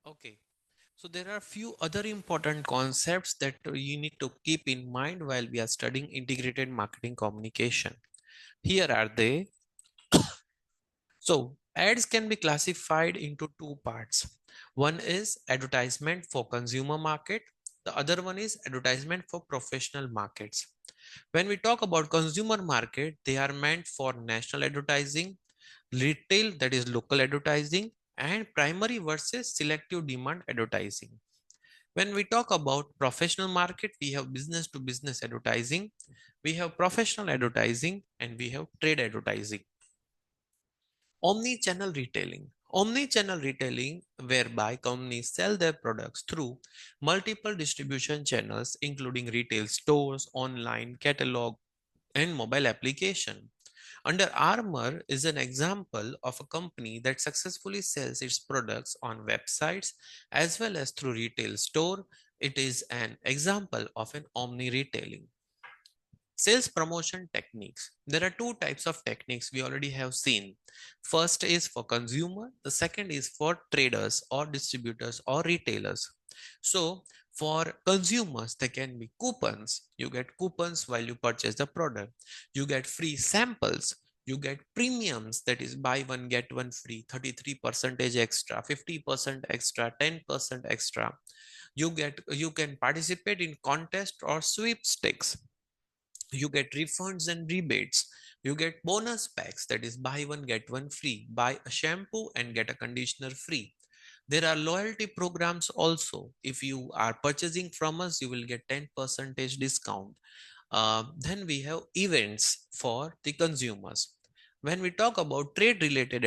Okay, so there are few other important concepts that you need to keep in mind while we are studying integrated marketing communication. Here are they. So ads can be classified into two parts. One is advertisement for consumer market. The other one is advertisement for professional markets. When we talk about consumer market, they are meant for national advertising, retail, that is local advertising, and primary versus selective demand advertising. When we talk about professional market, we have business to business advertising, we have professional advertising, and we have trade advertising. Omni-channel retailing. Omni-channel retailing, whereby companies sell their products through multiple distribution channels, including retail stores, online catalog, and mobile application. Under Armour is an example of a company that successfully sells its products on websites as well as through retail store. It is an example of an omni retailing. Sales promotion techniques. There are two types of techniques we already have seen. First is for consumer, the second is for traders or distributors or retailers. So for consumers, there can be coupons. You get coupons while you purchase the product. You get free samples. You get premiums, that is buy one get one free, 33% extra, 50% extra, 10% extra. You can participate in contest or sweepstakes. You get refunds and rebates. You get bonus packs, that is buy one get one free, buy a shampoo and get a conditioner free. There are loyalty programs also. If you are purchasing from us, you will get 10% discount. Then we have events for the consumers. When we talk about trade related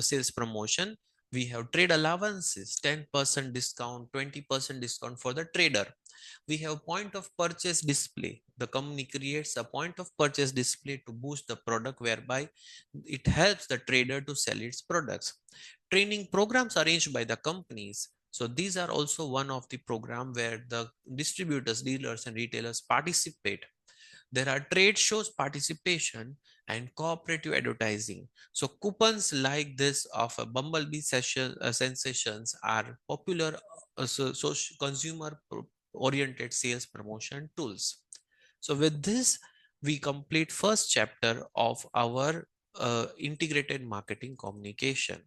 sales promotion, we have trade allowances, 10% discount, 20% discount for the trader. We have point of purchase display. The company creates a point of purchase display to boost the product, whereby it helps the trader to sell its products. Training programs arranged by the companies. So these are also one of the program where the distributors, dealers, and retailers participate. There are trade shows participation and cooperative advertising. So coupons like this of a bumblebee sensations are popular consumer oriented sales promotion tools. So with this, we complete first chapter of our integrated marketing communication.